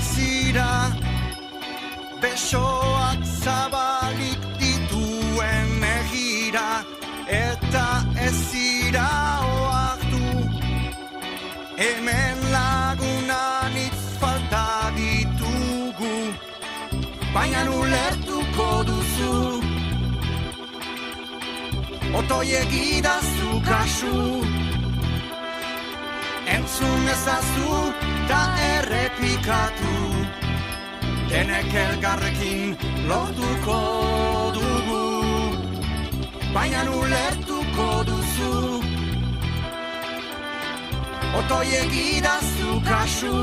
zira, besoak zabalik dituen egira, eta ez zira oartu, hemen lagunan hitz falta ditugu, baina ulertuko duzu, otoiegidazu kasu, entzun ezazu ta errepikatu, denek elgarrekin lortuko dugu, baina ulertuko duzu, otoiegidazu kasu,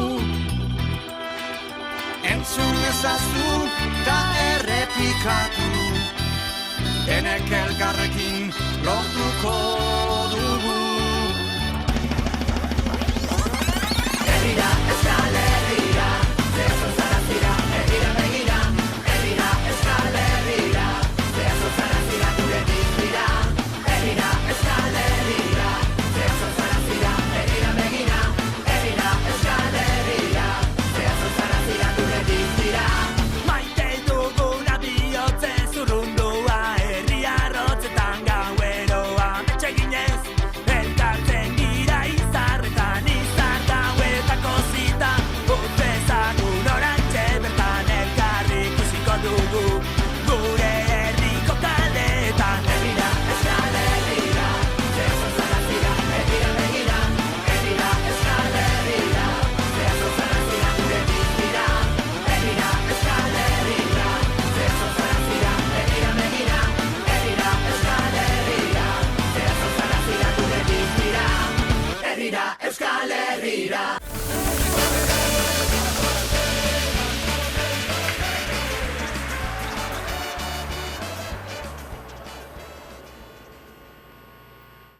entzun ezazu ta errepikatu, denek elgarrekin